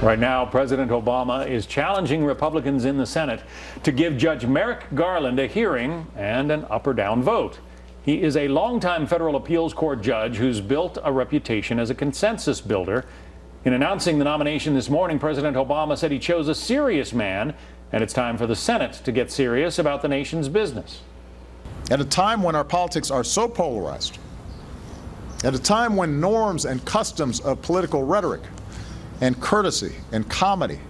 Right now, President Obama is challenging Republicans in the Senate to give Judge Merrick Garland a hearing and an up or down vote. He is a longtime federal appeals court judge who's built a reputation as a consensus builder. In announcing the nomination this morning, President Obama said he chose a serious man, and it's time for the Senate to get serious about the nation's business. At a time when our politics are so polarized, at a time when norms and customs of political rhetoric and courtesy and comedy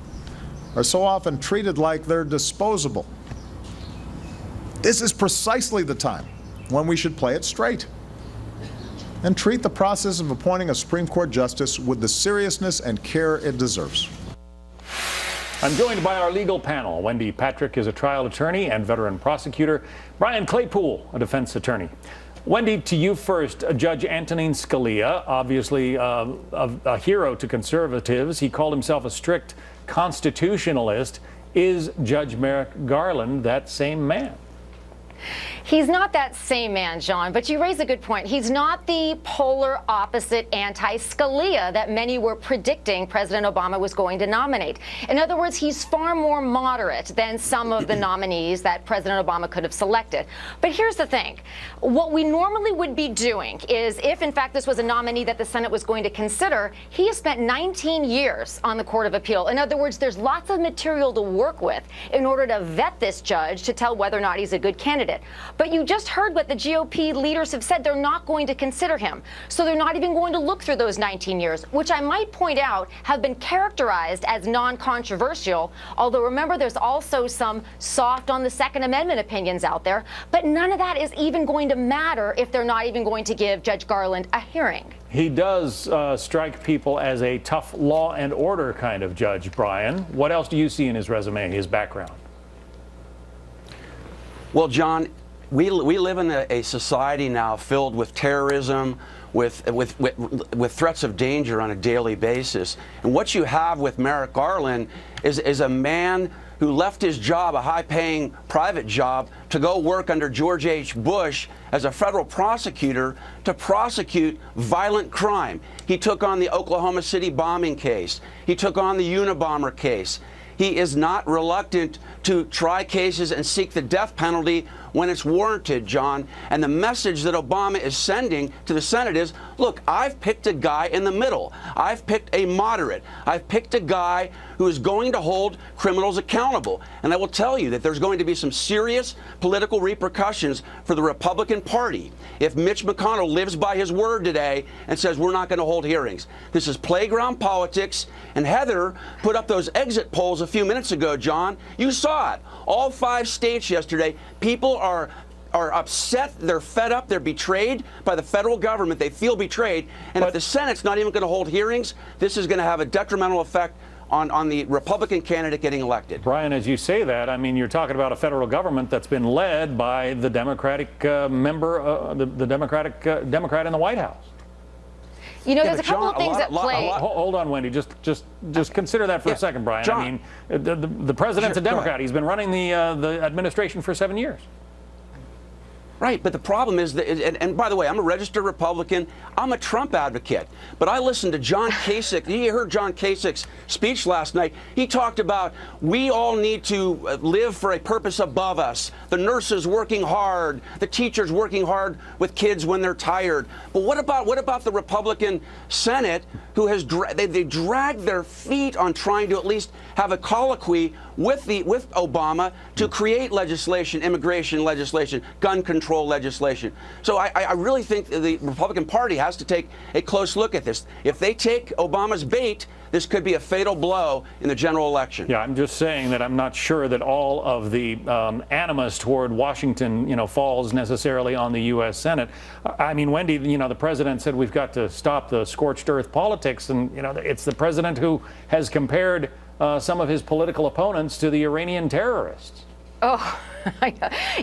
are so often treated like they're disposable, this is precisely the time when we should play it straight and treat the process of appointing a Supreme Court justice with the seriousness and care it deserves. I'm joined by our legal panel. Wendy Patrick is a trial attorney and veteran prosecutor. Brian Claypool, a defense attorney. Wendy, to you first. Judge Antonin Scalia, obviously a hero to conservatives. He called himself a strict constitutionalist. Is Judge Merrick Garland that same man? He's not that same man, John, but you raise a good point. He's not the polar opposite anti-Scalia that many were predicting President Obama was going to nominate. In other words, he's far more moderate than some of the nominees that President Obama could have selected. But here's the thing. What we normally would be doing is, if in fact this was a nominee that the Senate was going to consider, he has spent 19 years on the Court of Appeal. In other words, there's lots of material to work with in order to vet this judge to tell whether or not he's a good candidate. But you just heard what the GOP leaders have said. They're not going to consider him. So they're not even going to look through those 19 years, which I might point out have been characterized as non-controversial. Although remember, there's also some soft on the Second Amendment opinions out there. But none of that is even going to matter if they're not even going to give Judge Garland a hearing. He does strike people as a tough law and order kind of judge, Brian. What else do you see in his resume, his background? Well, John, we live in a society now filled with terrorism, with threats of danger on a daily basis. And what you have with Merrick Garland is a man who left his job, a high-paying private job, to go work under George H. Bush as a federal prosecutor to prosecute violent crime. He took on the Oklahoma City bombing case. He took on the Unabomber case. He is not reluctant to try cases and seek the death penalty when it's warranted, John. And the message that Obama is sending to the Senate is, look, I've picked a guy in the middle. I've picked a moderate. I've picked a guy who is going to hold criminals accountable. And I will tell you that there's going to be some serious political repercussions for the Republican Party if Mitch McConnell lives by his word today and says we're not going to hold hearings. This is playground politics. And Heather put up those exit polls a few minutes ago, John. You saw it. All 5 states yesterday, people are upset, they're fed up, they're betrayed by the federal government. They feel betrayed. And if the Senate's not even going to hold hearings, this is going to have a detrimental effect on the Republican candidate getting elected. Brian, as you say that, I mean, you're talking about a federal government that's been led by the Democratic member, the Democrat in the White House. You know, there's a couple of things at play. Hold on, Wendy. Just consider that for a second, Brian. John, I mean, the president's a Democrat. He's been running the administration for 7 years. Right, but the problem is that, and by the way, I'm a registered Republican. I'm a Trump advocate. But I listened to John Kasich. You heard John Kasich's speech last night. He talked about we all need to live for a purpose above us. The nurses working hard, the teachers working hard with kids when they're tired. But what about the Republican Senate, who has they dragged their feet on trying to at least have a colloquy with Obama to create legislation, immigration legislation, gun control legislation. So I really think the Republican Party has to take a close look at this. If they take Obama's bait, this could be a fatal blow in the general election. Yeah, I'm just saying that I'm not sure that all of the animus toward Washington, falls necessarily on the U.S. Senate. I mean, Wendy, the president said we've got to stop the scorched earth politics, and it's the president who has compared some of his political opponents to the Iranian terrorists. Oh.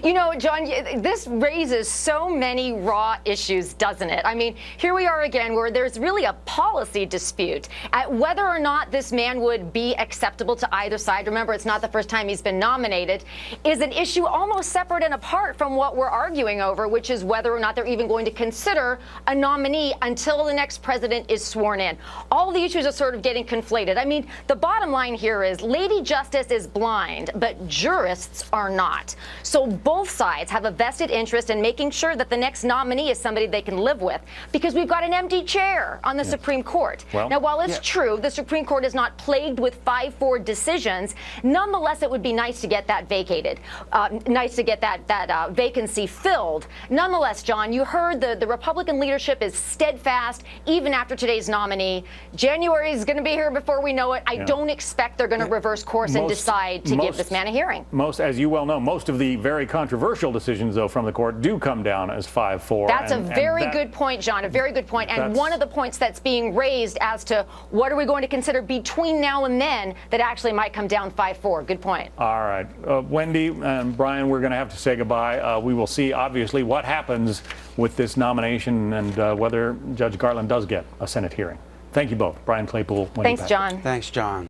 You know, John, this raises so many raw issues, doesn't it? I mean, here we are again where there's really a policy dispute at whether or not this man would be acceptable to either side. Remember, it's not the first time he's been nominated, is an issue almost separate and apart from what we're arguing over, which is whether or not they're even going to consider a nominee until the next president is sworn in. All the issues are sort of getting conflated. I mean, the bottom line here is Lady Justice is blind, but jurists are not. So both sides have a vested interest in making sure that the next nominee is somebody they can live with, because we've got an empty chair on the Supreme Court. Well, now, while it's true the Supreme Court is not plagued with 5-4 decisions, nonetheless, it would be nice to get that vacated, nice to get that vacancy filled. Nonetheless, John, you heard the Republican leadership is steadfast even after today's nominee. January is going to be here before we know it. I don't expect they're going to reverse course and decide to give this man a hearing. As you well know, most of the very controversial decisions, though, from the court do come down as 5-4. That's a very good point, John, a very good point. And one of the points that's being raised as to what are we going to consider between now and then that actually might come down 5-4. Good point. All right. Wendy and Brian, we're going to have to say goodbye. We will see, obviously, what happens with this nomination and whether Judge Garland does get a Senate hearing. Thank you both. Brian Claypool, Wendy Thanks, Patrick. John. Thanks, John.